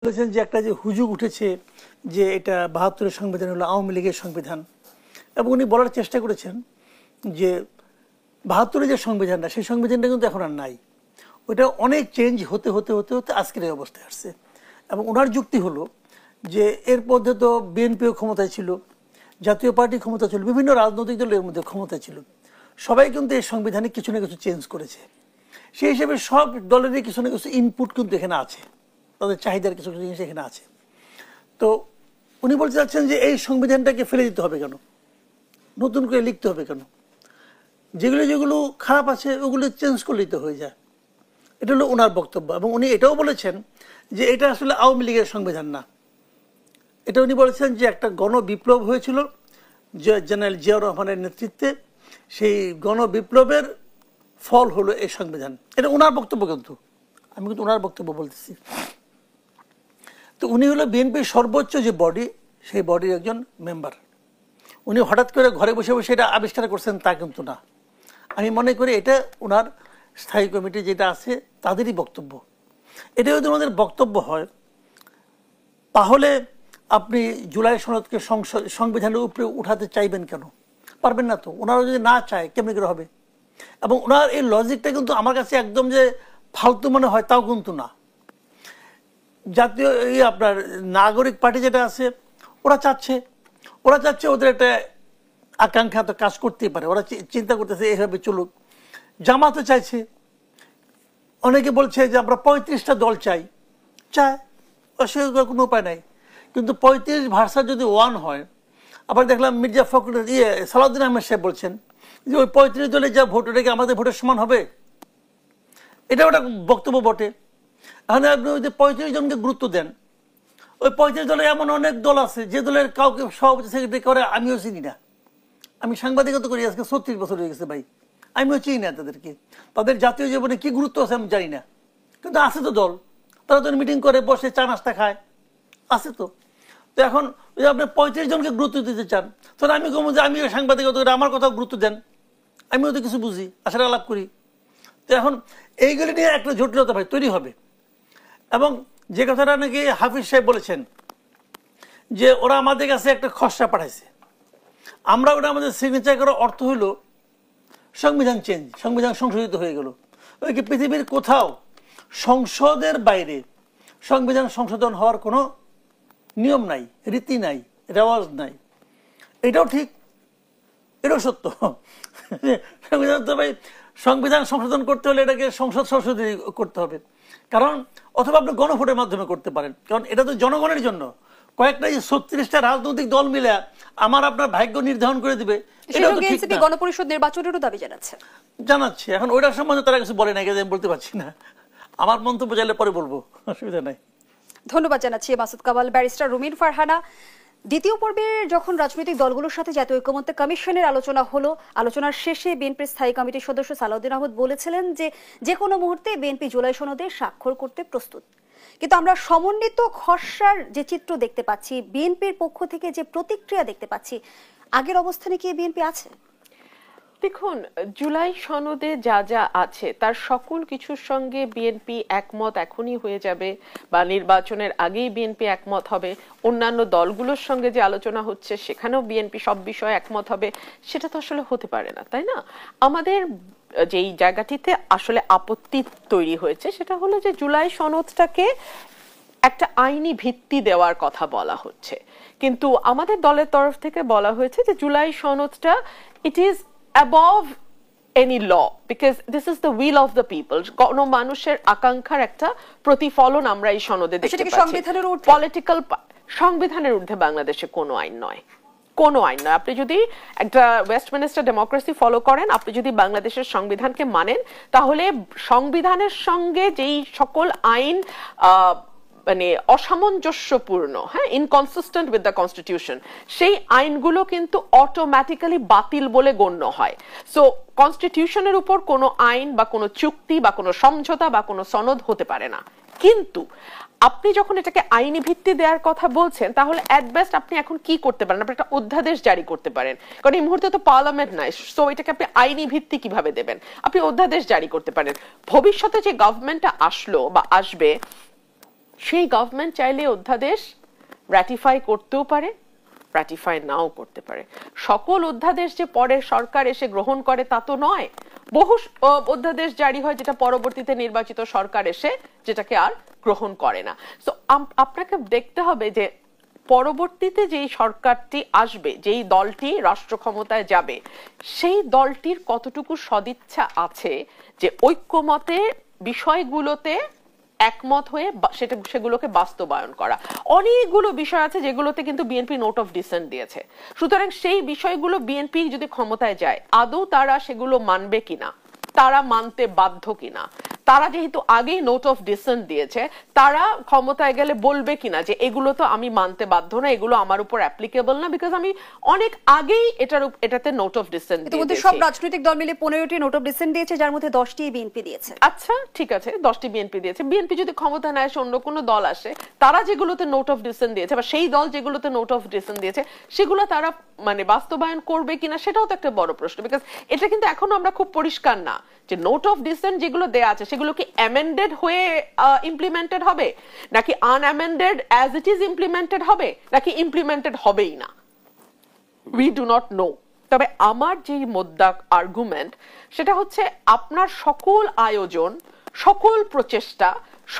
বলেছেন যে একটা যে হুজুগ উঠেছে যে এটা ৭২-এর সংবিধান হলো আওয়ামী লীগের সংবিধান, এবং উনি বলার চেষ্টা করেছেন যে ৭২-এর যে সংবিধানটা সেই সংবিধানটা কিন্তু এখন আর নাই, ওইটা অনেক চেঞ্জ হতে হতে হতে হতে আজকের এই অবস্থায় আসছে। এবং ওনার যুক্তি হলো যে এর মধ্যে তো বিএনপিও ক্ষমতায় ছিল, জাতীয় পার্টি ক্ষমতা ছিল, বিভিন্ন রাজনৈতিক দলের মধ্যে ক্ষমতা ছিল, সবাই কিন্তু এই সংবিধানে কিছু না কিছু চেঞ্জ করেছে। সেই হিসেবে সব দলেরই কিছু না কিছু ইনপুট কিন্তু এখানে আছে, তাদের চাহিদার কিছু কিছু জিনিস এখানে আছে। তো উনি বলতে চাচ্ছেন যে এই সংবিধানটাকে ফেলে দিতে হবে কেন, নতুন করে লিখতে হবে কেন, যেগুলো যেগুলো খারাপ আছে ওগুলো চেঞ্জ করলেই তো হয়ে যায়। এটা হলো ওনার বক্তব্য। এবং উনি এটাও বলেছেন যে এটা আসলে আওয়ামী লীগের সংবিধান না, এটা উনি বলেছেন যে একটা গণবিপ্লব হয়েছিল জেনারেল জিয়াউর রহমানের নেতৃত্বে, সেই গণবিপ্লবের ফল হলো এই সংবিধান। এটা ওনার বক্তব্য, কিন্তু আমি কিন্তু ওনার বক্তব্য বলতেছি। তো উনি হলো বিএনপির সর্বোচ্চ যে বডি, সেই বডির একজন মেম্বার। উনি হঠাৎ করে ঘরে বসে বসে এটা আবিষ্কার করছেন তা কিন্তু না। আমি মনে করি এটা ওনার স্থায়ী কমিটি যেটা আছে তাদেরই বক্তব্য। এটা যদি আমাদের বক্তব্য হয় তাহলে আপনি জুলাই সনদকে সংবিধানের উপরে উঠাতে চাইবেন কেন? পারবেন না তো। ওনারা যদি না চায় কেমনি করে হবে? এবং ওনার এই লজিকটা কিন্তু আমার কাছে একদম যে ফালতু মনে হয় তাও কিন্তু না। জাতীয় আপনার নাগরিক পার্টি যেটা আছে ওরা চাচ্ছে ওদের একটা আকাঙ্ক্ষা তো কাজ করতেই পারে, ওরা চিন্তা করতেছে এইভাবে চলুক। জামাতও চাইছে, অনেকে বলছে যে আমরা 35টা দল চায়, অসুবিধার কোনো উপায় নাই। কিন্তু 35 ভার্সাস যদি 1 হয়, আবার দেখলাম মির্জা ফখরুল সালাউদ্দিন আহমেদ সাহেব বলছেন যে ওই 35 দলে যা ভোট ওটা কি আমাদের ভোটের সমান হবে? এটা ওটা বক্তব্য বটে। এখন আপনি ওই যে 35 জনকে গুরুত্ব দেন, ওই 35 দলে এমন অনেক দল আছে যে দলের কাউকে সভাপতি সেক্রেটারি করে আমিও চিনি না। আমি সাংবাদিকতা করি আজকে 36 বছর হয়ে গেছে ভাই, আমিও চিনি না তাদেরকে, তাদের জাতীয় জীবনে কি গুরুত্ব আছে আমি জানি না। কিন্তু আছে তো দল, তারা তো মিটিং করে বসে চা নাস্তা খায়, আছে তো। তো এখন যদি আপনি 35 জনকে গুরুত্ব দিতে চান, তাহলে আমি কমো যে আমিও সাংবাদিকতা করে আমার কথাও গুরুত্ব দেন, আমিও তো কিছু বুঝি, আশার আলাপ করি। তো এখন এইগুলি নিয়ে একটা জটিলতা ভাই তৈরি হবে। এবং যে কথাটা নাকি হাফিজ সাহেব বলেছেন যে ওরা আমাদের কাছে একটা খসড়া পাঠাইছে, আমরা ওটা আমাদের সিগনেচার করার অর্থ হলো সংবিধান চেঞ্জ, সংবিধান সংশোধিত হয়ে গেল। ওই কি পৃথিবীর কোথাও সংসদের বাইরে সংবিধান সংশোধন হওয়ার কোনো নিয়ম নাই, রীতি নাই, রেওয়াজ নাই। এটাও ঠিক, এটাও সত্য। সংবিধান তো ভাই, সংবিধান সংশোধন করতে হলে এটাকে সংসদ সংশোধনী করতে হবে, কারণ অথবা আপনি গণভোটের মাধ্যমে করতে পারেন, কারণ এটা তো জনগণের জন্য। কয়েকটা 36টা রাজনৈতিক দল মিলে আমার আপনার ভাগ্য নির্ধারণ করে দিবে, এটা তো ঠিক না। গণপরিষদ নির্বাচনেরও দাবি জানাচ্ছে। এখন ওইটার সম্বন্ধে তারা কিছু বলে নাই, আমি বলতে পারছি না। আমার মন্তব্য চাইলে পরে বলবো, অসুবিধা নাই। ধন্যবাদ জানাচ্ছি মাসুদ কামাল। ব্যারিস্টার রুমিন ফারহানা, দ্বিতীয় পর্বে যখন রাজনৈতিক দলগুলোর সাথে জাতীয় ঐকমত্য কমিশনের আলোচনা হলো, আলোচনার শেষে বিএনপির স্থায়ী কমিটির সদস্য সালাউদ্দিন আহমেদ বলেছিলেন যে কোনো মুহূর্তে বিএনপি জুলাই সনদে স্বাক্ষর করতে প্রস্তুত। কিন্তু আমরা সমন্বিত খসড়ার যে চিত্র দেখতে পাচ্ছি, বিএনপির পক্ষ থেকে যে প্রতিক্রিয়া দেখতে পাচ্ছি, আগের অবস্থানে কি বিএনপি আছে? দেখুন, জুলাই সনদে যা যা আছে তার সকল কিছুর সঙ্গে বিএনপি একমত এখনই হয়ে যাবে, বা নির্বাচনের আগেই বিএনপি একমত হবে। অন্যান্য দলগুলোর সঙ্গে যে আলোচনা হচ্ছে সেখানেও বিএনপি সব বিষয়ে একমত হবে, সেটা তো আসলে হতে পারে না, তাই না? আমাদের যেই জায়গাটিতে আসলে আপত্তি তৈরি হয়েছে সেটা হলো যে জুলাই সনদটাকে একটা আইনি ভিত্তি দেওয়ার কথা বলা হচ্ছে, কিন্তু আমাদের দলের তরফ থেকে বলা হয়েছে যে জুলাই সনদটা it is above any law because this is the will of the people. কোন মানুষের আকাঙ্ক্ষার একটা প্রতিফলন আমরা এই সনদে দেখতে পাচ্ছি। পলিটিক্যাল সংবিধানের ঊর্ধ্বে বাংলাদেশে কোনো আইন নয়, কোনো আইন নয়। আপনি যদি একটা ওয়েস্টমিনিস্টার ডেমোক্রেসি ফলো করেন, আপনি যদি বাংলাদেশের সংবিধানকে মানেন, তাহলে সংবিধানের সঙ্গে যেই সকল আইন মানে অসামঞ্জস্যপূর্ণ, হ্যাঁ, ইনকনসিস্টেন্ট উইথ দ্য কনস্টিটিউশন, সেই আইনগুলো কিন্তু অটোমেটিক্যালি বাতিল বলে গণ্য হয়। সো কনস্টিটিউশনের উপর কোনো আইন বা কোনো চুক্তি বা কোনো সমঝোতা বা কোনো সনদ হতে পারে না। কিন্তু আপনি যখন এটাকে আইনি ভিত্তি দেওয়ার কথা বলছেন, তাহলে অ্যাট বেস্ট আপনি এখন কি করতে পারেন? আপনি একটা অধ্যাদেশ জারি করতে পারেন, কারণ এই মুহূর্তে তো পার্লামেন্ট নাই। সো এটাকে আপনি আইনি ভিত্তি কিভাবে দেবেন? আপনি অধ্যাদেশ জারি করতে পারেন। ভবিষ্যতে যে গভর্নমেন্টটা আসলো বা আসবে, সেই গভর্নমেন্ট চাইলে অধ্যাদেশ রাটিফাই করতেও পারে, রাটিফাই নাও করতে পারে। সকল অধ্যাদেশ যে পরে সরকার এসে গ্রহণ করে তা তো নয়। বহু অধ্যাদেশ জারি হয় যেটা পরবর্তীতে নির্বাচিত সরকার এসে যেটাকে আর গ্রহণ করে না। তো আপনাকে দেখতে হবে যে পরবর্তীতে যেই সরকারটি আসবে, যেই দলটি রাষ্ট্র ক্ষমতায় যাবে, সেই দলটির কতটুকু সদিচ্ছা আছে যে ঐক্যমতের বিষয়গুলোতে একমত হয়ে সেগুলোকে বাস্তবায়ন করা। অনেকগুলো বিষয় আছে যেগুলোতে কিন্তু বিএনপি নোট অফ ডিসেন্ট দিয়েছে। সুতরাং সেই বিষয়গুলো বিএনপি যদি ক্ষমতায় যায় আদৌ তারা সেগুলো মানবে কিনা, তারা মানতে বাধ্য কিনা, তারা যেহেতু আগেই নোট অফ ডিসেন্ট দিয়েছে, তারা ক্ষমতায় গেলে বলবে কিনা যে এগুলো তো আমি মানতে বাধ্য না, এগুলো আমার উপর অ্যাপ্লিকেবল না, বিকজ আমি অনেক আগেই এটাতে নোট অফ ডিসেন্ট দিয়েছি। সব রাজনৈতিক দল মিলে 15টি নোট অফ ডিসেন্ট দিয়েছে, যার মধ্যে 10টি বিএনপি দিয়েছে। আচ্ছা ঠিক আছে, 10টি বিএনপি দিয়েছে। বিএনপি যদি ক্ষমতা না এসে অন্য কোনো দল আসে, তারা যেগুলোতে নোট অফ ডিসেন্ট দিয়েছে বা সেই দল যেগুলোতে নোট অফ ডিসেন্ট দিয়েছে সেগুলো তারা মানে বাস্তবায়ন করবে কিনা সেটাও তো একটা বড় প্রশ্ন। বিকজ এটা কিন্তু এখনো আমরা খুব পরিষ্কার না যে নোট অফ ডিসেন্ট যেগুলো দেয়া আছে সেগুলো কি অ্যামেন্ডেড হয়ে ইমপ্লিমেন্টেড হবে, নাকি আনঅ্যামেন্ডেড অ্যাজ ইট ইজ ইমপ্লিমেন্টেড হবে, নাকি ইমপ্লিমেন্টেড হবেই না। We do not know. তবে আমার যে মোদ্দা আর্গুমেন্ট সেটা হচ্ছে আপনার সকল আয়োজন, সকল প্রচেষ্টা,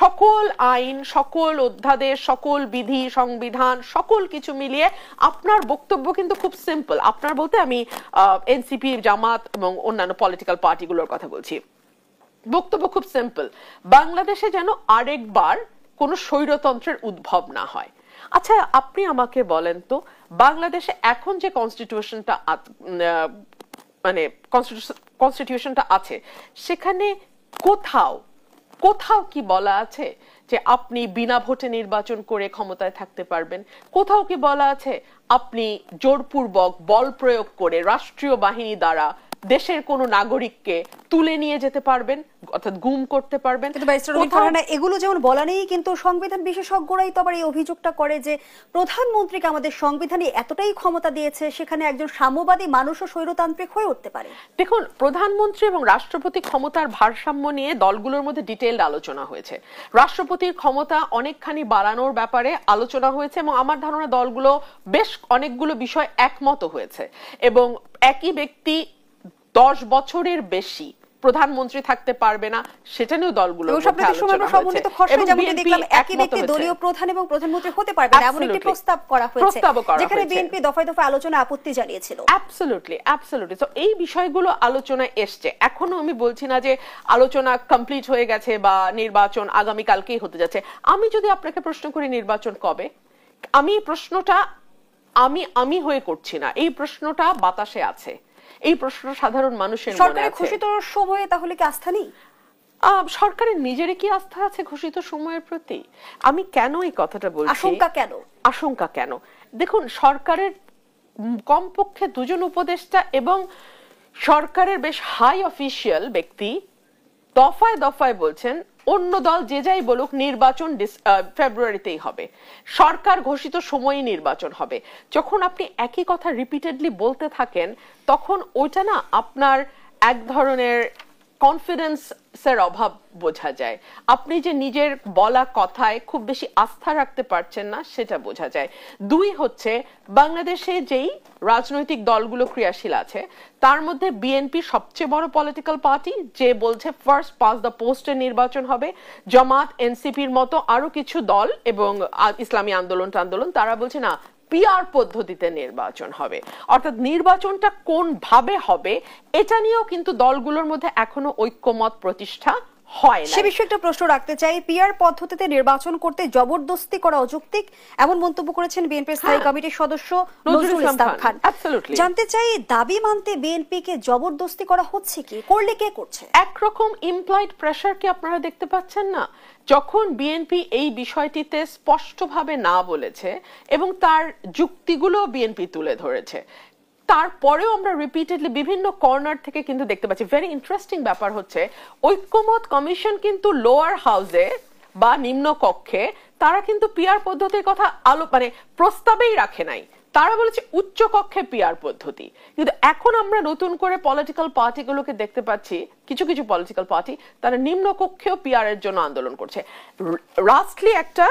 সকল আইন, সকল অধ্যাদেশ, সকল বিধি, সংবিধান, সকল কিছু মিলিয়ে আপনার বক্তব্য কিন্তু খুব সিম্পল। আপনার বলতে আমি এনসিপি, জামাত এবং অন্যান্য পলিটিক্যাল পার্টিগুলোর কথা বলছি। বক্তব্য খুব সিম্পল, বাংলাদেশে যেন আরেকবার কোনো স্বৈরতন্ত্রের উদ্ভব না হয়। আচ্ছা আপনি আমাকে বলেন তো, বাংলাদেশে এখন যে কনস্টিটিউশনটা মানে কনস্টিটিউশনটা আছে সেখানে কোথাও কি বলা আছে যে আপনি বিনা ভোটে নির্বাচন করে ক্ষমতায় থাকতে পারবেন? কোথাও কি বলা আছে আপনি জোরপূর্বক বল প্রয়োগ করে রাষ্ট্রীয় বাহিনী দ্বারা দেশের কোন নাগরিককে তুলে নিয়ে যেতে পারবেন, অর্থাৎ গুম করতে পারবেন? এগুলো যেমন বলা নেই, কিন্তু সংবিধান বিশেষজ্ঞরাই তো আবার এই অভিযোগটা করে যে প্রধানমন্ত্রীকে আমাদের সংবিধানে এতটাই ক্ষমতা দিয়েছে, সেখানে একজন সাম্যবাদী মানুষও স্বৈরতান্ত্রিক হয়ে উঠতে পারে। দেখুন, প্রধানমন্ত্রী এবং রাষ্ট্রপতি ক্ষমতার ভারসাম্য নিয়ে দলগুলোর মধ্যে ডিটেইলড আলোচনা হয়েছে। রাষ্ট্রপতির ক্ষমতা অনেকখানি বাড়ানোর ব্যাপারে আলোচনা হয়েছে এবং আমার ধারণা দলগুলো বেশ অনেকগুলো বিষয় একমত হয়েছে। এবং একই ব্যক্তি 10 বছরের বেশি প্রধানমন্ত্রী থাকতে পারবে না সেটা নিয়েও দলগুলো দলীয় প্রধান এবং প্রধানমন্ত্রী হতে পারবে না এমন একটি প্রস্তাব করা হয়েছে, যেখানে বিএনপি দফায় দফায় আলোচনা আপত্তি জানিয়েছিল। অ্যাবসলিউটলি। তো এই বিষয়গুলো আলোচনায় এসছে। এখনো আমি বলছি না যে আলোচনা কমপ্লিট হয়ে গেছে বা নির্বাচন আগামী কালকেই হতে যাচ্ছে। আমি যদি আপনাকে প্রশ্ন করি নির্বাচন কবে, আমি প্রশ্নটা আমি হয়ে করছি না, এই প্রশ্নটা বাতাসে আছে, এই প্রশ্ন সাধারণ মানুষের মনে আছে। সরকারের ঘোষিত সময়ে তাহলে কি আস্থা নেই? সরকারের নিজেরই কি আস্থা আছে ঘোষিত সময়ের প্রতি? আমি কেন এই কথাটা বলছি, আশঙ্কা কেন? দেখুন, সরকারের কমপক্ষে 2 জন উপদেষ্টা এবং সরকারের বেশ হাই অফিসিয়াল ব্যক্তি দফায় দফায় বলছেন অন্য দল যে যাই বলুক নির্বাচন ফেব্রুয়ারিতেই হবে, সরকার ঘোষিত সময়ে নির্বাচন হবে। যখন আপনি একই কথা রিপিটেডলি বলতে থাকেন তখন ওইটা না আপনার এক ধরনের কনফিডেন্সের অভাব বোঝা যায়। আপনি যে নিজের বলা কথায় খুব বেশি আস্থা রাখতে পারছেন না সেটা বোঝা যায়। 2 হচ্ছে, বাংলাদেশে যেই রাজনৈতিক দলগুলো ক্রিয়াশীল আছে তার মধ্যে বিএনপি সবচেয়ে বড় পলিটিক্যাল পার্টি, যে বলছে ফার্স্ট পাস দ্য পোস্টে নির্বাচন হবে। জামাত, এনসিপির মতো আরো কিছু দল এবং ইসলামী আন্দোলন তারা বলছে না, পিআর পদ্ধতিতে নির্বাচন হবে। অর্থাৎ নির্বাচনটা কোন ভাবে হবে এটা নিয়েও কিন্তু দলগুলোর মধ্যে এখনো ঐক্যমত প্রতিষ্ঠা হয় না। সে বিষয়ে একটা প্রশ্ন রাখতে চাই, পিআর পদ্ধতিতে নির্বাচন করতে জবরদস্তি করা অযৌক্তিক, এমন মন্তব্য করেছেন বিএনপির স্থায়ী কমিটির সদস্য নজরুল ইসলাম খান। জানতে চাই, দাবি মানতে বিএনপিকে জবরদস্তি করা হচ্ছে কি, করলে কে করছে? একরকম ইমপ্লয়েড প্রেসার কি আপনারা দেখতে পাচ্ছেন না? যখন বিএনপি এই বিষয়টিতে স্পষ্টভাবে না বলেছে এবং তার যুক্তিগুলো বিএনপি তুলে ধরেছে, তারপরেও আমরা রিপিটেডলি বিভিন্ন কর্নার থেকে কিন্তু দেখতে পাচ্ছি। ভেরি ইন্টারেস্টিং ব্যাপার হচ্ছে, ঐক্যমত কমিশন কিন্তু লোয়ার হাউসে বা নিম্ন কক্ষে তারা কিন্তু পিআর পদ্ধতির কথা প্রস্তাবেই রাখে নাই। তারা বলেছে উচ্চ কক্ষে পিআর পদ্ধতি। কিন্তু এখন আমরা নতুন করে পলিটিক্যাল পার্টিগুলোকে দেখতে পাচ্ছি, কিছু কিছু পলিটিক্যাল পার্টি তারা নিম্ন কক্ষেও পিআর এর জন্য আন্দোলন করছে। লাস্টলি একটা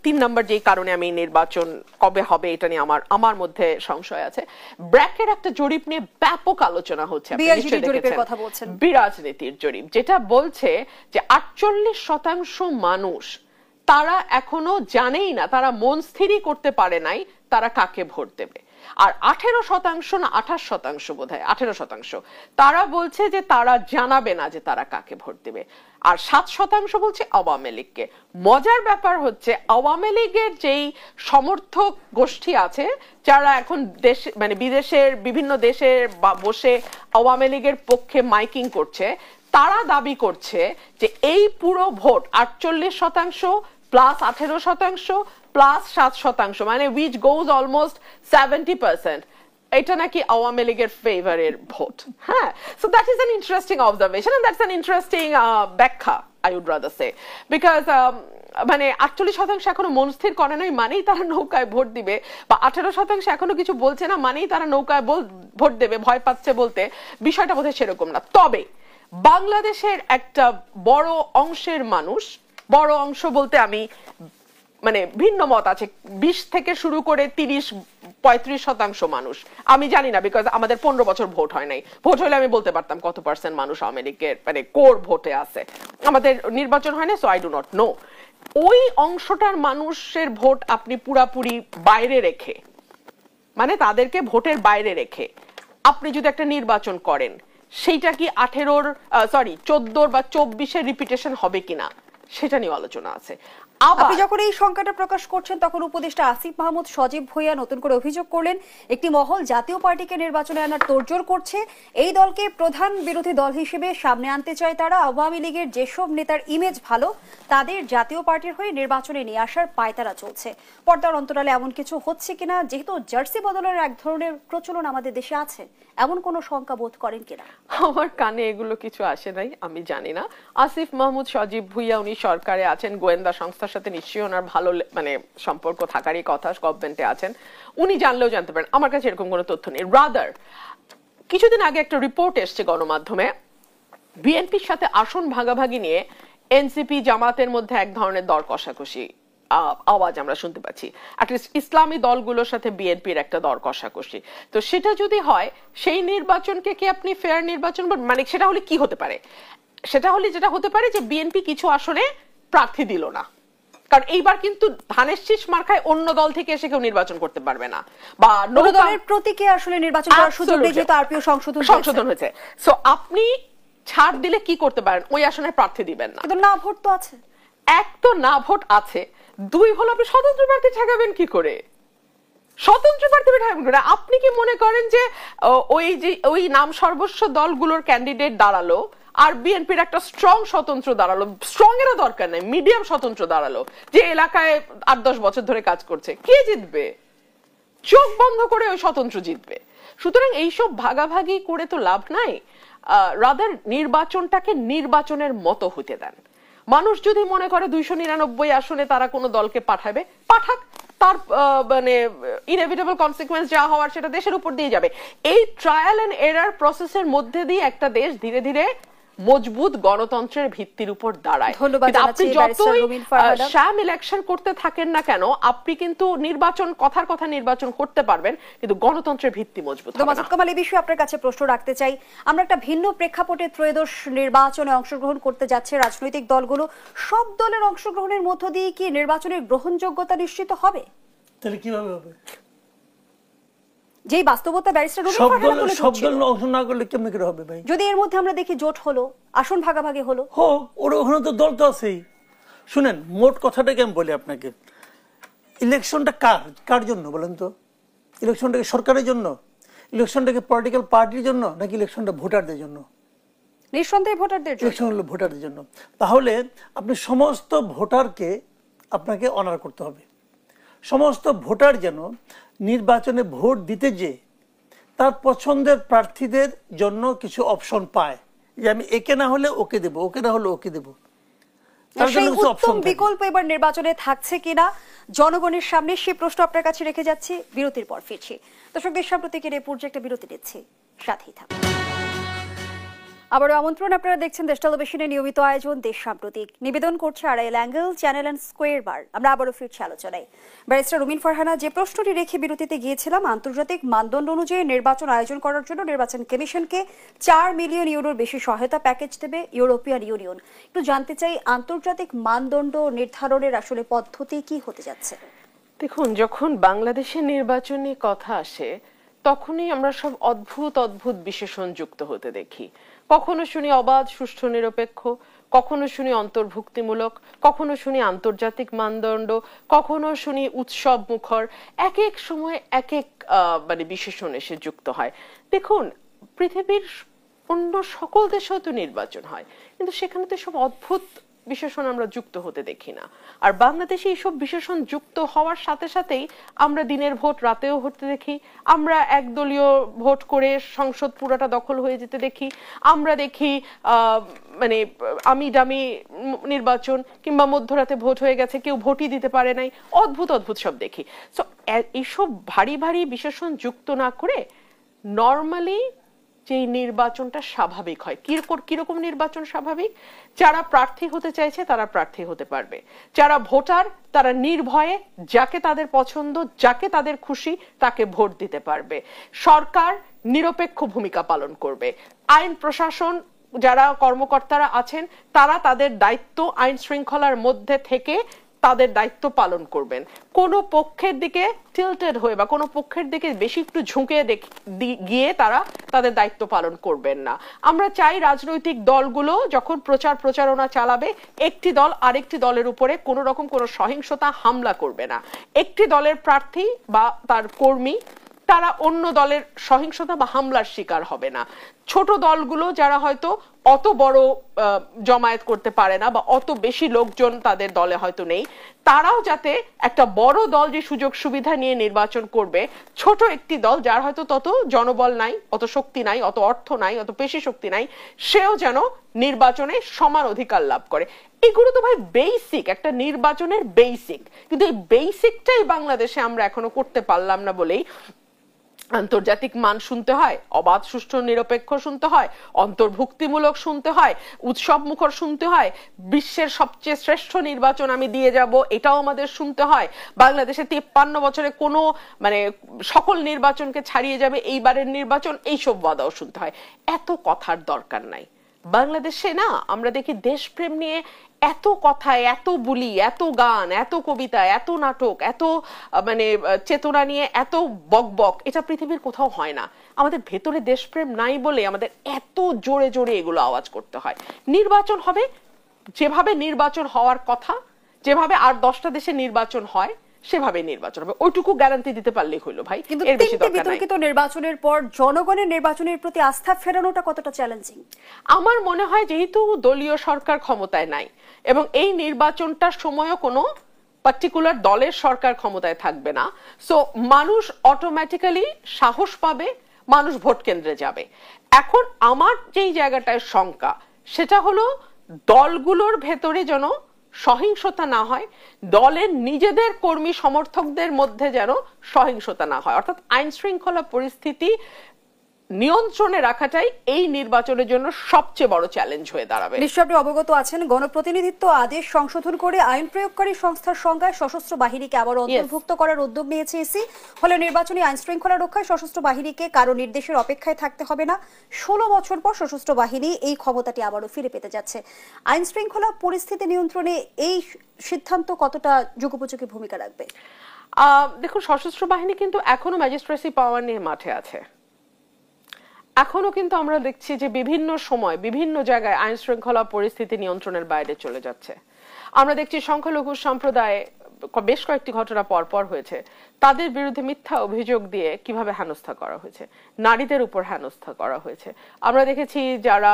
3 নম্বর যেই কারণে আমি নির্বাচন কবে হবে এটা নিয়ে আমার মধ্যে সংশয় আছে, ব্র্যাকের একটা জরিপ নিয়ে ব্যাপক আলোচনা হচ্ছে, বিরাজনীতির জরিপ, যেটা বলছে যে 48% মানুষ তারা এখনো জানেই না, তারা মন স্থিরই করতে পারে নাই তারা কাকে ভোট দেবে। আর 18% না 28% বোধহয় 18% তারা বলছে যে তারা জানাবে না যে তারা কাকে ভোট দেবে। আর 7% বলছে আওয়ামী লীগকে। মজার ব্যাপার হচ্ছে আওয়ামী লীগের যেই সমর্থক গোষ্ঠী আছে যারা এখন দেশে মানে বিদেশের বিভিন্ন দেশে বসে আওয়ামী লীগের পক্ষে মাইকিং করছে, তারা দাবি করছে যে এই পুরো ভোট 48% প্লাস 18% প্লাস 7%, মানে which goes almost 70%, এটা নাকি আওয়ামী লীগের ফেভারের ভোট। হ্যাঁ, so that is an interesting observation and that's an interesting ব্যাখ্যা I would rather say, because মানে 48% এখনো মন স্থির করে নাই মানেই তারা নৌকায় ভোট দিবে, বা 18% এখনো কিছু বলছে না মানেই তারা নৌকায় ভোট দেবে, ভয় পাচ্ছে বলতে, বিষয়টা বোধহয় সেরকম না। তবে বাংলাদেশের একটা বড় অংশের মানুষ, বড় অংশ বলতে আমি মানে ভিন্ন মত আছে, 20 থেকে শুরু করে 30-35% মানুষ, আমি জানি না বিকজ আমাদের 15 বছর ভোট হয় নাই, ভোট হলে আমি বলতে পারতাম কত পার্সেন্ট মানুষ আওয়ামী লীগের মানে কোর ভোটে আছে, আমাদের নির্বাচন হয় না, so I do not know. ওই অংশটার মানুষের ভোট আপনি পুরাপুরি বাইরে রেখে, মানে তাদেরকে ভোটের বাইরে রেখে আপনি যদি একটা নির্বাচন করেন, সেইটা কি 14 বা 24-এর রিপিটেশন হবে কিনা সেটা নিয়ে আলোচনা আছে। আপনি যখন এই সংখ্যাটা প্রকাশ করছেন তখন উপদেষ্টা আসিফ মাহমুদ সজীব ভুঁইয়া নতুন করে অভিযোগ করলেন একটি মহল জাতীয় পার্টিকে নির্বাচনে আনার তোড়জোড় করছে, এই দলকে প্রধান বিরোধী দল হিসেবে সামনে আনতে চায় তারা, আওয়ামী লীগের যেসব নেতার ইমেজ ভালো তাদের জাতীয় পার্টির হয়ে নির্বাচনে নিয়ে আসার পায়তারা চলছে। পর্দার অন্তরালে এমন কিছু হচ্ছে কিনা, যেহেতু জার্সি বদলের এক ধরনের প্রচলন আমাদের দেশে আছে, এমন কোন শঙ্কা বোধ করেন কিনা? আমার কানে এগুলো কিছু আসে নাই, আমি জানি না। আসিফ মাহমুদ সজীব ভুঁইয়া উনি সরকারে আছেন, গোয়েন্দা সংস্থার সাথে নিশ্চয়ই ওনার ভালো মানে সম্পর্ক থাকারই কথা, গভর্নমেন্টে আছেন, উনি জানলেও জানতে পারেন, আমার কাছে এরকম কোনো তথ্য নেই। রাদার কিছুদিন আগে একটা রিপোর্ট এসছে গণমাধ্যমে, বিএনপির সাথে আসন ভাগাভাগি নিয়ে এনসিপি জামাতের মধ্যে এক ধরনের দর কষাকষি আওয়াজ আমরা শুনতে পাচ্ছি, অ্যাটলিস্ট ইসলামী দলগুলোর সাথে বিএনপির একটা দর কষাকষি। তো সেটা যদি হয়, সেই নির্বাচনকে কি আপনি ফেয়ার নির্বাচন, মানে সেটা হলে কি হতে পারে? সেটা হলে যেটা হতে পারে যে বিএনপি কিছু আসনে প্রার্থী দিল না, কারণ এইবার কিন্তু ধানের শীষ মার্কায় অন্য দল থেকে এসে কেউ নির্বাচন করতে পারবে না, বা অন্য দলের প্রতীকে আসলে নির্বাচন করার সুযোগ নেই, যেহেতু আরপিও সংশোধন হয়েছে। সো আপনি ছাড় দিলে কি করতে পারেন? ওই আসনে প্রার্থী দিবেন না, কিন্তু না ভোট তো আছে, এক তো না ভোট আছে, দুই হলো আপনি স্বতন্ত্র প্রার্থী ঠেকাবেন কি করে? স্বতন্ত্র প্রার্থী ঠেকাবেন করে আপনি কি মনে করেন যে ওই নাম সর্বস্ব দলগুলোর ক্যান্ডিডেট দাঁড়ালো আর বিএনপির একটা স্ট্রং স্বতন্ত্র দাঁড়ালো, স্ট্রং এরও দরকার নাই, মিডিয়াম স্বতন্ত্র দাঁড়ালো যে এলাকায় 8-10 বছর ধরে কাজ করছে, কে জিতবে? চোখ বন্ধ করে ওই স্বতন্ত্র জিতবে। সুতরাং এইসব ভাগাভাগি করে তো লাভ নাই, রাদার নির্বাচনটাকে নির্বাচনের মতো হতে দেন। মানুষ যদি মনে করে 299 আসনে তারা কোনো দলকে পাঠাবে, পাঠাক, তার মানে ইনএভিটেবল কনসিকুয়েন্স যা হওয়ার সেটা দেশের উপর দিয়ে যাবে। এই ট্রায়াল এন্ড এরার প্রসেসের মধ্যে দিয়ে একটা দেশ ধীরে ধীরে মজবুত গণতন্ত্রের ভিত্তির উপর দাঁড়ায়। আপনি যতই শ্যাম ইলেকশন করতে থাকেন না কেন, আপনি কিন্তু নির্বাচন কথার কথা নির্বাচন করতে পারবেন, কিন্তু গণতন্ত্রের ভিত্তি মজবুত হবে না। মাসুদ কামাল, এই বিষয়ে আপনার কাছে প্রশ্ন রাখতে চাই। আমরা একটা ভিন্ন প্রেক্ষাপটে ত্রয়োদশ নির্বাচনে অংশগ্রহণ করতে যাচ্ছে রাজনৈতিক দলগুলো, সব দলের অংশগ্রহণের মধ্য দিয়ে কি নির্বাচনের গ্রহণযোগ্যতা নিশ্চিত হবে? তাহলে কিভাবে হবে? যেই বাস্তবতা ব্যারিস্টার রুমিন ফারহানা তুলে ধরছেন, সব দল অংশ না করলে কেমনে করে হবে ভাই? যদি এর মধ্যে আমরা দেখি জোট হলো, আসন ভাগাভাগি হলো, হোক, ওখানে তো দল তো আছেই। শুনেন, মোট কথাটাকে আমি বলি আপনাকে, ইলেকশনটা কার জন্য বলেন তো? ইলেকশনটাকে সরকারের জন্য, ইলেকশনটাকে পলিটিক্যাল পার্টির জন্য, নাকি ইলেকশনটা ভোটারদের জন্য? নিঃসন্দেহে ভোটারদের জন্য। ইলেকশন হলো ভোটারদের জন্য। তাহলে আপনি সমস্ত ভোটারকে আপনাকে অনার করতে হবে। সমস্ত ভোটার যেন নির্বাচনে ভোট দিতে যে তার পছন্দের প্রার্থীদের জন্য কিছু অপশন পায়, যে আমি একে না হলে ওকে দেব, ওকে না হলে ওকে দেব। সেই উত্তম বিকল্প এবার নির্বাচনে থাকছে কিনা জনগণের সামনে সেই প্রশ্ন আপনার কাছে রেখে যাচ্ছি। বিরতির পর ফিরছি। দর্শক, দেশ সাম্প্রতিকের এই পর্যায়ে একটা বিরতি নিচ্ছি, সাথেই থাকুন। আবারও আমন্ত্রণ, আপনারা দেখছেন দেশ টেলিভিশনের নিয়মিত আয়োজন দেশ সাম্প্রতিক। নিবেদন করছে Arail angle, channel and square বার। আমরা আবারও ফিরছি আলোচনায়। ব্যারিস্টার রুমিন ফারহানা, যে প্রশ্নটি রেখে বিরতিতে গিয়েছিলাম, আন্তর্জাতিক মানদণ্ড অনুযায়ী নির্বাচন আয়োজন করার জন্য নির্বাচন কমিশনকে 4 মিলিয়ন ইউরোর বেশি সহায়তা প্যাকেজ দেবে ইউরোপিয়ান ইউনিয়ন। একটু জানতে চাই, আন্তর্জাতিক মানদণ্ড নির্ধারণের আসলে পদ্ধতি কি হতে যাচ্ছে? দেখুন, যখন বাংলাদেশের নির্বাচনে কথা আসে তখনই আমরা সব অদ্ভুত অদ্ভুত বিশেষণ যুক্ত হতে দেখি। কখনো শুনি অবাধ, সুষ্ঠু, নিরপেক্ষ, কখনো শুনি অন্তর্ভুক্তিমূলক, কখনো শুনি আন্তর্জাতিক মানদণ্ড, কখনো শুনি উৎসব মুখর। এক এক সময় এক এক মানে বিশেষণ এসে যুক্ত হয়। দেখুন, পৃথিবীর অন্য সকল দেশেও তো নির্বাচন হয়, কিন্তু সেখানে তো সব অদ্ভুত বিশেষণ আমরা যুক্ত হতে দেখি না। আর বাংলাদেশে এইসব বিশেষণ যুক্ত হওয়ার সাথে সাথেই আমরা দিনের ভোট রাতেও হতে দেখি, আমরা একদলীয় ভোট করে সংসদ পুরোটা দখল হয়ে যেতে দেখি, আমরা দেখি মানে আমি দামি নির্বাচন, কিংবা মধ্যরাতে ভোট হয়ে গেছে, কেউ ভোটই দিতে পারে নাই, অদ্ভুত অদ্ভুত সব দেখি। তো এইসব ভারী ভারী বিশেষণ যুক্ত না করে নর্মালি যে নির্বাচনটা স্বাভাবিক হয়। কিরকম নির্বাচন স্বাভাবিক? যারা প্রার্থী হতে চাইছে তারা প্রার্থী হতে পারবে, যারা ভোটার তারা নির্ভয়ে যাকে তাদের পছন্দ, যাকে তাদের খুশি তাকে ভোট দিতে পারবে, সরকার নিরপেক্ষ ভূমিকা পালন করবে, আইন প্রশাসন যারা কর্মকর্তারা আছেন তারা তাদের দায়িত্ব আইন শৃঙ্খলার মধ্যে থেকে তাদের দায়িত্ব পালন করবেন। কোনো পক্ষের দিকে টিল্টেড হয়ে বা কোনো পক্ষের দিকে বেশি একটু ঝুঁকে গিয়ে তারা তাদের দায়িত্ব পালন করবেন না। আমরা চাই রাজনৈতিক দলগুলো যখন প্রচারণা চালাবে, একটি দল আরেকটি দলের উপরে কোনো রকম কোনো সহিংসতা হামলা করবে না। একটি দলের প্রার্থী বা তার কর্মী তারা অন্য দলের সহিংসতা বা হামলার শিকার হবে না। ছোট দলগুলো যারা হয়তো অত বড় জমায়েত করতে পারে না বা অত বেশি লোকজন তাদের দলে হয়তো নেই, তারাও যাতে একটা বড় দল যে সুযোগ সুবিধা নিয়ে নির্বাচন করবে, ছোট একটি দল যার হয়তো তত জনবল নাই, অত শক্তি নাই, অত অর্থ নাই, অত পেশি শক্তি নাই, সেও যেন নির্বাচনে সমান অধিকার লাভ করে। এগুলো তো ভাই বেসিক, একটা নির্বাচনের বেসিক। কিন্তু এই বেসিকটাই বাংলাদেশে আমরা এখনো করতে পারলাম না বলেই আন্তর্জাতিক মান শুনতে হয়, অবাধ, সুষ্ঠু, নিরপেক্ষ শুনতে হয়, অন্তর্ভুক্তিমূলক শুনতে হয়, উৎসব মুখর শুনতে হয়, বিশ্বের সবচেয়ে শ্রেষ্ঠ নির্বাচন আমি দিয়ে যাব এটাও আমাদের শুনতে হয়, বাংলাদেশে 53 বছরে কোনো মানে সকল নির্বাচনকে ছাড়িয়ে যাবে এইবারের নির্বাচন, এইসব ওয়াদাও শুনতে হয়। এত কথার দরকার নাই। বাংলাদেশে না আমরা দেখি দেশপ্রেম নিয়ে এত কথা, এত বুলি, এত গান, এত কবিতা, এত নাটক, এত মানে চেতনা নিয়ে এত বকবক, এটা পৃথিবীর কোথাও হয় না। আমাদের ভেতরে দেশপ্রেম নাই বলে আমাদের এত জোরে জোরে এগুলো আওয়াজ করতে হয়। নির্বাচন হবে যেভাবে নির্বাচন হওয়ার কথা, যেভাবে আর 10টা দেশে নির্বাচন হয় সেভাবে নির্বাচন হবে, ওইটুকু গ্যারান্টি দিতে পারলেই হইলো ভাই। কিন্তু বিতর্কিত নির্বাচনের পর জনগণের নির্বাচনের প্রতি আস্থা ফেরানোটা কতটা চ্যালেঞ্জিং? আমার মনে হয় যেহেতু দলীয় সরকার ক্ষমতায় নাই এবং এই নির্বাচনটার সময়ও কোনো পার্টিকুলার দলের সরকার ক্ষমতায় থাকবে না, সো মানুষ অটোমেটিক্যালি সাহস পাবে, মানুষ ভোট কেন্দ্রে যাবে। এখন আমার যেই জায়গাটায় শঙ্কা সেটা হলো দলগুলোর ভেতরে যেন সহিংসতা না হয়, দলের নিজেদের কর্মী সমর্থকদের মধ্যে যেন সহিংসতা না হয়, অর্থাৎ আইন শৃঙ্খলা পরিস্থিতি নিয়ন্ত্রণে রাখাটাই এই নির্বাচনের জন্য সবচেয়ে বড় চ্যালেঞ্জ হয়ে দাঁড়াবে। নিশ্চয়ই আপনি অবগত আছেন, গণপ্রতিনিধিত্ব আদেশ সংশোধন করে আইন প্রয়োগকারী সংস্থার সংজ্ঞায় সশস্ত্র বাহিনীকে আবার অন্তর্ভুক্ত করার উদ্যোগ নিয়েছে ইসি। ফলে নির্বাচনী আইন শৃঙ্খলা রক্ষায় সশস্ত্র বাহিনীকে কারো নির্দেশের অপেক্ষায় থাকতে হবে না। 16 বছর পর সশস্ত্র বাহিনী এই ক্ষমতাটি আবারও ফিরে পেতে যাচ্ছে। আইন শৃঙ্খলা পরিস্থিতি নিয়ন্ত্রণে এই সিদ্ধান্ত কতটা যুগোপযোগী ভূমিকা রাখবে? দেখুন, সশস্ত্র বাহিনী কিন্তু এখনো ম্যাজিস্ট্রেসি পাওয়ার নিয়ে মাঠে আছে। এখনো কিন্তু আমরা দেখছি যে বিভিন্ন সময় বিভিন্ন জায়গায় আইন শৃঙ্খলা পরিস্থিতি নিয়ন্ত্রণের বাইরে চলে যাচ্ছে। আমরা দেখছি সংখ্যালঘু সম্প্রদায়ে বেশ কয়েকটি ঘটনা পরপর হয়েছে, তাদের বিরুদ্ধে মিথ্যা অভিযোগ দিয়ে কিভাবে হেনস্থা করা হয়েছে, নারীদের উপর হেনস্থা করা হয়েছে। আমরা দেখেছি যারা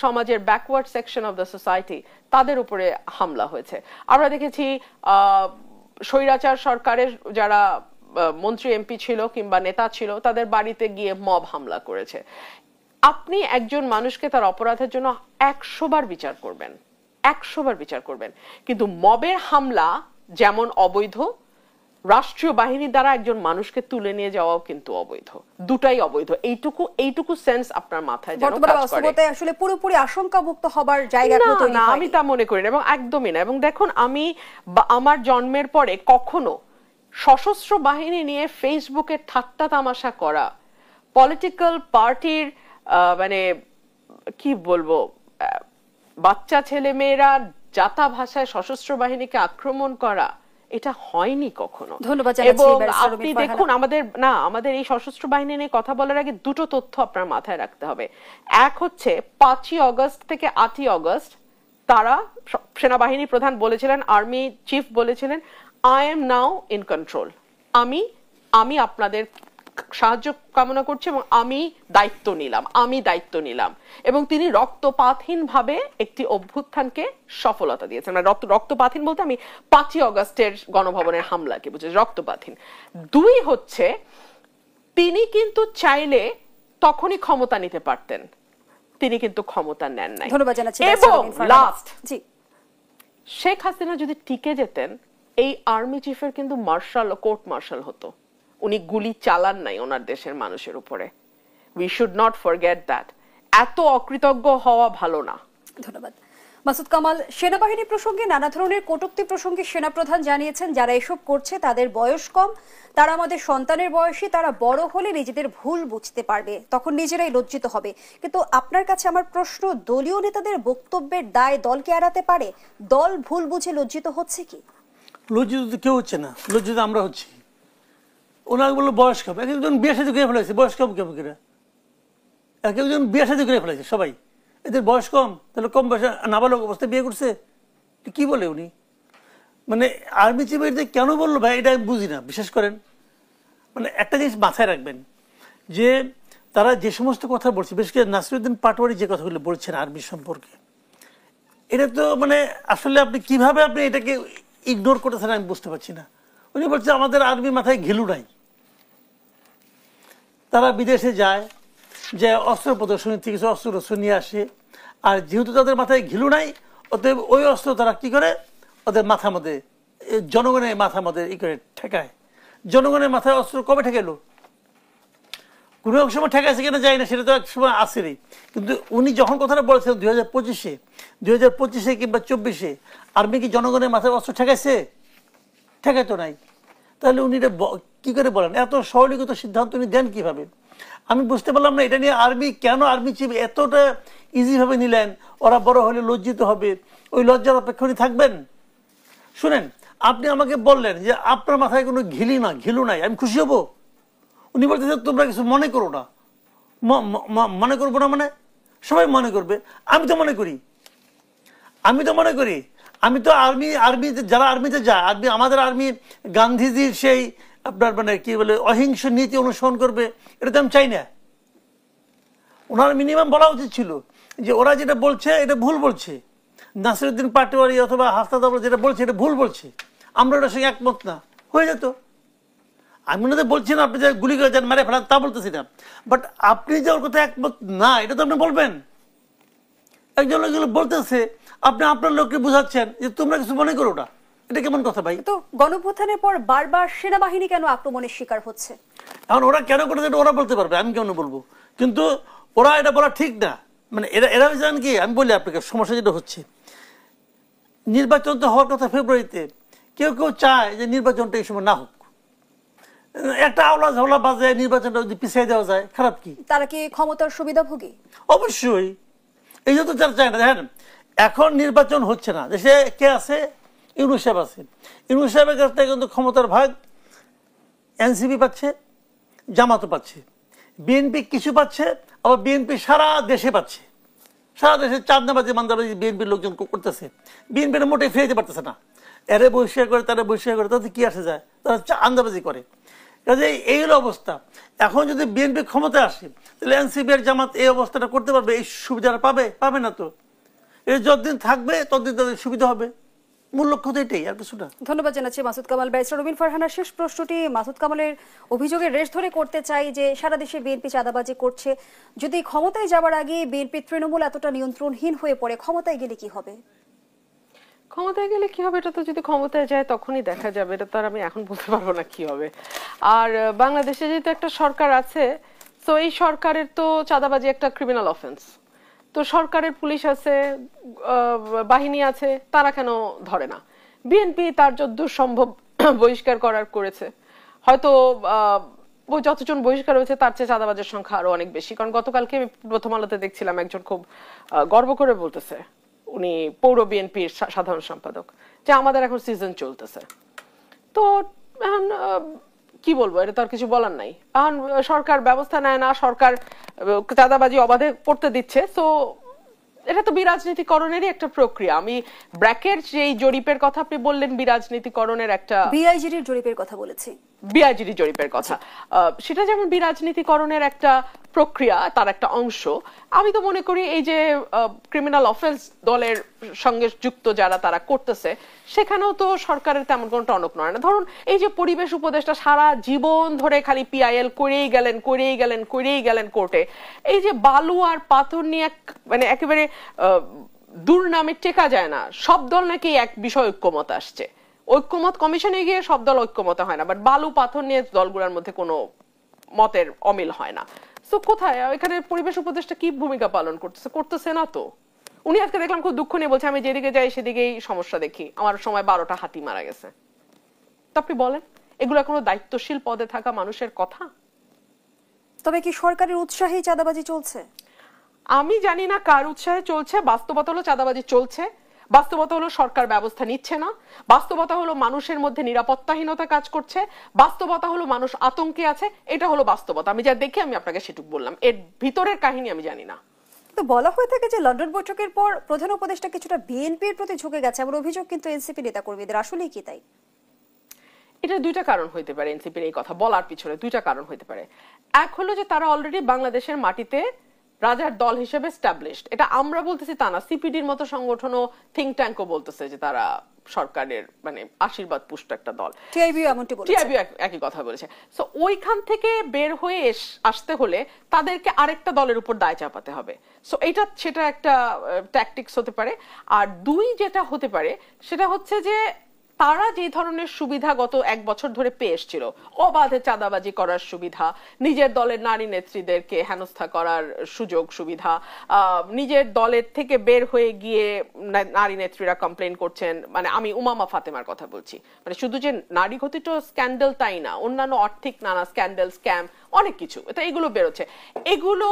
সমাজের backward section of the society তাদের উপরে হামলা হয়েছে। আমরা দেখেছি স্বৈরাচার সরকারের যারা মন্ত্রী এমপি ছিল কিংবা নেতা ছিল তাদের বাড়িতে গিয়ে মব হামলা করেছে। আপনি একজন মানুষকে তার অপরাধের জন্য 100 বার বিচার করবেন, 100 বার বিচার করবেন, কিন্তু মবের হামলা যেমন অবৈধ, রাষ্ট্রীয় বাহিনী দ্বারা একজন মানুষকে তুলে নিয়ে যাওয়াও কিন্তু অবৈধ, দুটাই অবৈধ। এইটুকু সেন্স আপনার মাথায় যেন কাজ করে। আসলে পুরোপুরি আশঙ্কা মুক্ত হবার জায়গা না, আমি তা মনে করি না, এবং একদমই না। এবং দেখুন, আমি আমার জন্মের পরে কখনো সশস্ত্র বাহিনী নিয়ে ফেসবুকে ঠাট্টা তামাশা করা, পলিটিক্যাল পার্টির মানে কি বলবো, বাচ্চা ছেলে মেয়েরা জাতা ভাষায় সশস্ত্র বাহিনীকে আক্রমণ করা, এটা হয়নি কখনো। ধন্যবাদ। এবং আপনি দেখুন, আমাদের এই সশস্ত্র বাহিনী নিয়ে কথা বলার আগে দুটো তথ্য আপনার মাথায় রাখতে হবে। এক হচ্ছে 5ই অগস্ট থেকে 8ই অগস্ট তারা সেনাবাহিনী প্রধান বলেছিলেন, আর্মি চিফ বলেছিলেন, I am now in control, আমি আপনাদের সাহায্য কামনা করছি এবং আমি দায়িত্ব নিলাম। এবং তিনি রক্তপাতহীন ভাবে একটি অভ্যুত্থানকে সফলতা দিয়েছেন। মানে রক্তপাতহীন বলতে আমি 5ই অগস্টের গণভবনের হামলাকে বুঝি রক্তপাতহীন। 2 হচ্ছে, তিনি কিন্তু চাইলে তখনই ক্ষমতা নিতে পারতেন, তিনি কিন্তু ক্ষমতা নেন নাই। এবং লাস্ট, শেখ হাসিনা যদি টিকে যেতেন, এই আর্মি চিফের কিন্তু কোর্ট মার্শাল হতো। উনি গুলি চালান নাই ওনার দেশের মানুষের উপরে। We should not forget that. এত অকৃতজ্ঞ হওয়া ভালো না। ধন্যবাদ। মাসুদ কামাল, সেনাবাহিনী প্রসঙ্গে নানা ধরনের কটূক্তি প্রসঙ্গে সেনাপ্রধান জানিয়েছেন, যারা এসব করছে তাদের বয়স কম, তারা আমাদের সন্তানের বয়সী, তারা বড় হলে নিজেদের ভুল বুঝতে পারবে, তখন নিজেরাই লজ্জিত হবে। কিন্তু আপনার কাছে আমার প্রশ্ন, দলীয় নেতাদের বক্তব্যের দায় দলকে এড়াতে পারে? দল ভুল বুঝে লজ্জিত হচ্ছে কি? লজ্জিত কেউ হচ্ছে না, লজ্জিত আমরা হচ্ছি। ওনাকে বললো বয়স কম, এক একজন বিয়ে সাথে করে ফেলেছে, বয়স কম কেমন করে? এক একজন বিয়ে সাথে করে ফেলেছে সবাই, এদের বয়স কম, তাহলে কম বয়সে নাবালক অবস্থায় বিয়ে করছে, কি বলে উনি? মানে আর্মি চিফ কেন বললো ভাই, এটা আমি বুঝি না। বিশেষ করেন মানে একটা জিনিস মাথায় রাখবেন, যে তারা যে সমস্ত কথা বলছে, বিশেষ করে নাসিরউদ্দিন পাটোয়ারি যে কথাগুলো বলছেন আর্মি সম্পর্কে, এটা তো মানে আসলে আপনি কিভাবে এটাকে ইগনোর করতেছেন আমি বুঝতে পারছি না। উনি বলছে আমাদের আর্মির মাথায় ঘিলু নাই, তারা বিদেশে যায়, যে অস্ত্র প্রদর্শনী থেকে কিছু অস্ত্র নিয়ে আসে, আর যেহেতু তাদের মাথায় ঘিলু নাই, অতএব ওই অস্ত্র তারা কি করে ওদের মাথার মধ্যে, জনগণের মাথার মধ্যে ই করে ঠেকায়। জনগণের মাথায় অস্ত্র কবে ঠেকাইলো? কোনো এক সময় ঠেকাইছে কিনা যায় না, সেটা তো এক সময় আসেনি। কিন্তু উনি যখন কথাটা বলেছেন 2025-এ কিংবা 24-এ, আর্মি কি জনগণের মাথায় অস্ত্র ঠেকাইছে? ঠেকাইতো নাই। তাহলে উনি এটা কি করে বলেন? এত সরলীকৃত সিদ্ধান্ত উনি দেন কিভাবে? আমি বুঝতে পারলাম না এটা নিয়ে কেন আর্মি চিফ এতটা ইজিভাবে নিলেন। ওরা বড় হলে লজ্জিত হবে, ওই লজ্জার অপেক্ষা উনি থাকবেন? শুনেন, আপনি আমাকে বললেন যে আপনার মাথায় কোনো ঘিলু নাই, আমি খুশি হব? উনি বলতেছেন তোমরা কিছু মনে করো না। মনে করবো না মানে? সবাই মনে করবে। আমি তো মনে করি। আমি তো আর্মি যারা আর্মিতে যায়, আমাদের আর্মি গান্ধীজির সেই আপনার মানে কি বলে অহিংস নীতি অনুসরণ করবে, এটা তো আমি চাই না। ওনার মিনিমাম বলা উচিত ছিল যে ওরা যেটা বলছে এটা ভুল বলছে, নাসিরউদ্দিন পাটোয়ারি অথবা হাসনাত আবদুল্লাহ যেটা বলছে এটা ভুল বলছে, আমরা ওটার সঙ্গে একমত না, হয়ে যেত। আমি ওনাদের বলছি না আপনি যে গুলি করে যান মেরে ফেলান, তা বলতেছি না, বাট আপনি যে ওর কথা একমত না এটা তো আপনি বলবেন। একজন লোকগুলো বলতেছে, আপনি আপনার লোককে বুঝাচ্ছেন যে তোমরা কিছু মনে করো না, এটা কেমন কথা ভাই? তো গণঅভ্যুত্থানের পর বারবার সেনাবাহিনী কেন আক্রমণের শিকার হচ্ছে? এখন ওরা কেন করেছে ওরা বলতে পারবে, আমি কেন বলবো? কিন্তু ওরা এটা বলা ঠিক না। মানে এরা জানেন কি, আমি বলি আপনাকে সমস্যা যেটা হচ্ছে, নির্বাচন তো হওয়ার কথা ফেব্রুয়ারিতে, কেউ কেউ চায় যে নির্বাচনটা এই সময় না হোক, একটা আওলা ঝাওলা বাজে নির্বাচনটা যদি পিছিয়ে দেওয়া যায়, খারাপ কি? তারা কি ক্ষমতার সুবিধাভোগী? অবশ্যই। এই জন্য তারা চায় না। দেখেন এখন নির্বাচন হচ্ছে না, দেশে কে আছে? ইউনূস সাহেব আছে। ইউনূস সাহেবের কাছ থেকে কিন্তু ক্ষমতার ভাগ এনসিপি পাচ্ছে, জামাতও পাচ্ছে, বিএনপি কিছু পাচ্ছে, আবার বিএনপি সারা দেশে পাচ্ছে। সারা দেশে চাঁদাবাজি মান্দাবাজি বিএনপির লোকজন করতেছে, বিএনপির মোটেই ফিরে যেতে পারতেছে না। এরে বহিষ্কার করে তারা বহিষ্কার করে, তাদের কি আসে যায়? তারা চাঁদাবাজি করে। কাজে এই হলো অবস্থা। এখন যদি বিএনপি ক্ষমতায় আসে, তাহলে এনসিপি আর জামাত এই অবস্থাটা করতে পারবে? এই সুবিধাটা পাবে না তো। এই যতদিন থাকবে ততদিন তাদের সুবিধা হবে। মূল লক্ষ্য তো এটাই, আর কিছু না। ধন্যবাদ জানাচ্ছি মাসুদ কামাল। ব্যারিস্টার রুমিন ফারহানার শেষ প্রশ্নটি মাসুদ কামালের অভিযোগের রেশ ধরে করতে চাই, যে সারা দেশে বিএনপি চাঁদাবাজি করছে, যদি ক্ষমতায় যাওয়ার আগে বিএনপি তৃণমূল এতটা নিয়ন্ত্রণহীন হয়ে পড়ে, ক্ষমতায় গেলে কি হবে? ক্ষমতায় গেলে কি হবে এটা তো যদি ক্ষমতায় যায় তখনই দেখা যাবে, এটা তো আর আমি এখন বলতে পারবো না কি হবে। আর বাংলাদেশে যেহেতু একটা সরকার আছে, তো এই সরকারের তো চাঁদাবাজি একটা ক্রিমিনাল অফেন্স, তো সরকারের পুলিশ আছে, বাহিনী আছে, তারা কেন ধরে না? বিএনপি তার যতদূর সম্ভব বহিষ্কার করার করেছে, হয়তো যতজন বহিষ্কার হয়েছে তার চেয়ে চাঁদাবাজের সংখ্যা আরো অনেক বেশি। কারণ গতকালকে আমি প্রথম আলোতে দেখছিলাম একজন খুব গর্ব করে বলতেছে, উনি পৌর বিএনপির সাধারণ সম্পাদক, যে আমাদের এখন সিজন চলতেছে। তো এখন কি বলবো, এটা তো আর কিছু বলার নাই। এখন সরকার ব্যবস্থা নেয় না, সরকার চাঁদাবাজি অবাধে করতে দিচ্ছে, তো এটা তো বিরাজনীতিকরণেরই একটা প্রক্রিয়া। আমি ব্র্যাকের যেই জরিপের কথা আপনি বললেন, বিরাজনীতিকরণের একটা, বিআইজির জরিপের কথা বলেছি, বিআইজির জরিপের কথা, সেটা যেমন বিরাজনীতিকরণের একটা প্রক্রিয়া, তার একটা অংশ। আমি তো মনে করি এই যে ক্রিমিনাল অফেন্স দলের সঙ্গে যুক্ত যারা তারা করতেছে, সেখানেও তো সরকারের তেমন কোনো টনক নয় না। ধরুন এই যে পরিবেশ উপদেষ্টা সারা জীবন ধরে খালি পিআইএল করেই গেলেন কোর্টে, এই যে বালু আর পাথর নিয়ে মানে একেবারে দুর্নামে টেকা যায় না, সব দল নাকি এক বিষয় ঐক্যমত আসছে, ঐক্যমত কমিশনে গিয়ে সব দল ঐক্যমত হয় না, বাট বালু পাথর নিয়ে দলগুলোর মধ্যে কোনো মতের অমিল হয় না। তো কোথায় এখানে পরিবেশ উপদেষ্টা কি ভূমিকা পালন করতেছে না তো। উনি আজকে দেখলাম খুব দুঃখ নিয়ে বলছে, আমি যেদিকে যাই সেদিকেই সমস্যা দেখি, আমার সময় 12টা হাতি মারা গেছে। তো আপনি বলেন, এগুলো কোনো দায়িত্বশীল পদে থাকা মানুষের কথা? তবে কি সরকারের উৎসাহে চাঁদাবাজি চলছে? আমি জানি না কার উৎসাহে চলছে, বাস্তবতা হলো চাঁদাবাজি চলছে, বাস্তবতা হলো সরকার ব্যবস্থা নিচ্ছে না, বাস্তবতা হলো মানুষের মধ্যে নিরাপত্তাহীনতা কাজ করছে, বাস্তবতা হলো মানুষ আতঙ্কে আছে, এটা হলো বাস্তবতা। আমি যা দেখি আমি আপনাকে সেটুকু বললাম, এর ভিতরের কাহিনী আমি জানি না। তো বলা হয়ে থাকে যে লন্ডন বৈঠকের পর প্রধান উপদেষ্টা কিছুটা বিএনপির প্রতি ঝুঁকে গেছে, এমন অভিযোগ কিন্তু এনসিপি নেতাকর্মীদের, আসলেই কি তাই? এটা দুইটা কারণ হইতে পারে, এনসিপির এই কথা বলার পিছনে দুইটা কারণ হইতে পারে। এক হলো যে তারা অলরেডি বাংলাদেশের মাটিতে রাজার দল হিসেবে এস্টাবলিশড, এটা আমরা বলতেছি তা না, সিপিডির মতো সংগঠন ও থিঙ্ক ট্যাঙ্কও বলতেছে যে তারা সরকারের মানে আশীর্বাদ পুষ্ট একটা দল। টিআইবিও এমনটি বলেছে, টিআইবিও একই কথা বলেছে। সো ওইখান থেকে বের হয়ে আসতে হলে তাদেরকে আরেকটা দলের উপর দায় চাপাতে হবে। সো এইটা সেটা একটা ট্যাকটিক্স হতে পারে। আর দুই যেটা হতে পারে সেটা হচ্ছে যে তারা যে ধরনের সুবিধা গত 1 বছর ধরে পেয়ে এসেছিল, অবাধে চাঁদাবাজি করার সুবিধা, নিজের দলের নারী নেত্রীদেরকে হেনস্থা করার সুযোগ সুবিধা, নিজের দলের থেকে বের হয়ে গিয়ে নারী নেত্রীরা কমপ্লেন করছেন, মানে আমি উমামা ফাতেমার কথা বলছি, মানে শুধু যে নারী ঘটিত স্ক্যান্ডাল তাই না, অন্যান্য আর্থিক নানা স্ক্যান্ডাল, স্ক্যাম, অনেক কিছু, এটা এগুলো বেরোচ্ছে। এগুলো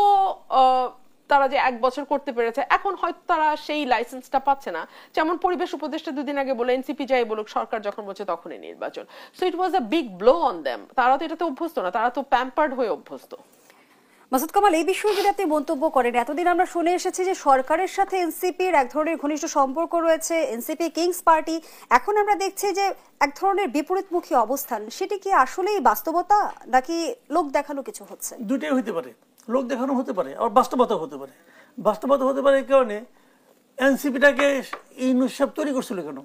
তারা যে 1 বছর করতে পেরেছে, এখন হয়তো তারা সেই লাইসেন্সটা পাচ্ছে না। যেমন পরিবেশ উপদেষ্টা 2 দিন আগে বলে, এনসিপি যাই বলুক, সরকার যখন বলছে তখনই নির্বাচন। So it was a big blow on them. তারা তো এটাতে অভ্যস্ত না, তারা তো প্যাম্পার্ড হয়ে অভ্যস্ত। মাসুদ কামাল, এই বিষয়ে যদি আপনি মন্তব্য করেন, এতদিন আমরা শুনে এসেছি যে সরকারের সাথে এনসিপির এক ধরনের ঘনিষ্ঠ সম্পর্ক রয়েছে, এনসিপি কিংস পার্টি, এখন আমরা দেখছি যে এক ধরনের বিপরীতমুখী অবস্থান, সেটি কি আসলেই বাস্তবতা নাকি লোক দেখানো কিছু হচ্ছে? দুটোই হতে পারে, লোক দেখানো হতে পারে, আর বাস্তবতা হতে পারে। বাস্তবতা হতে পারে এই কারণে, এনসিপিটাকে ইউনূস সাহেব তৈরি করছিল কেন?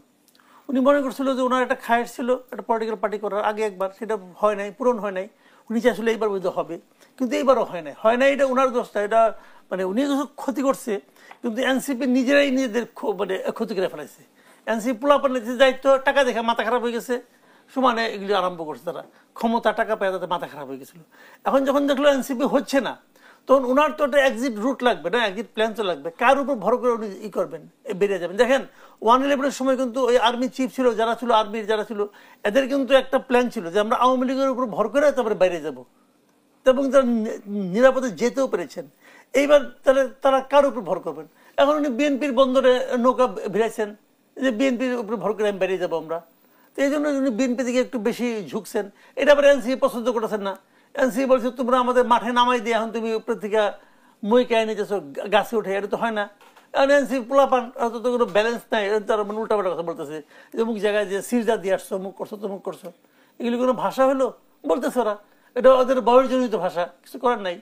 উনি মনে করছিল যে ওনার একটা খায়ের ছিল একটা পলিটিক্যাল পার্টি করার আগে একবার, সেটা হয় নাই, পূরণ হয় নাই। উনি চাইছিল এইবার বোধ হবে, কিন্তু এইবারও হয় নাই, এটা ওনার দোষটা, এটা মানে উনি ক্ষতি করছে, কিন্তু এনসিপি নিজেরাই নিজেদের মানে ক্ষতি করে ফেলাইছে। এনসিপি পোলাপানের দায়িত্ব, টাকা দেখে মাথা খারাপ হয়ে গেছে, সমানে এগুলি আরম্ভ করছে তারা, ক্ষমতা টাকা পেয়ে তাদের মাথা খারাপ হয়ে গেছিল। এখন যখন দেখলো এনসিপি হচ্ছে না, তখন ওনার তো একটা এক্সিট রুট লাগবে না, এক্সিট প্ল্যান তো লাগবে, কার উপর ভর করে উনি ই করবেন, বেরিয়ে যাবেন। দেখেন 1/11 সময় কিন্তু ওই আর্মি চিফ ছিল, যারা ছিল আর্মির যারা ছিল, এদের কিন্তু একটা প্ল্যান ছিল যে আমরা আওয়ামী লীগের উপর ভর করে তারপরে বাইরে যাব, এবং তারা নিরাপদে যেতেও পেরেছেন। এইবার তাহলে তারা কার উপর ভর করবেন? এখন উনি বিএনপির বন্দরে নৌকা ভিড়াইছেন যে বিএনপির উপর ভর করে আমি বেরিয়ে যাবো আমরা, তো এই জন্য উনি বিএনপি দিকে একটু বেশি ঝুঁকছেন। এটা আবার এনসিপি পছন্দ করেছেন না। এনসিপি বলছে তোমরা আমাদের মাঠে নামাই দিয়ে এখন তুমি উপর থেকে মই কে নিতেছো গাছে উঠে, এটা তো হয় না। এখন এনসিপি পোলাপান হয়তো তো কোনো ব্যালেন্স নাই, তারা মানে উল্টাপাল্টা কথা বলতেছে, যে অমুক জায়গায় যে সিরজা দিয়ে আসছো, অমুক করছো তমুক করছো, এগুলি কোনো ভাষা হলো বলতেছে ওরা, এটা ওদের বয়সজনিত ভাষা, কিছু করার নাই।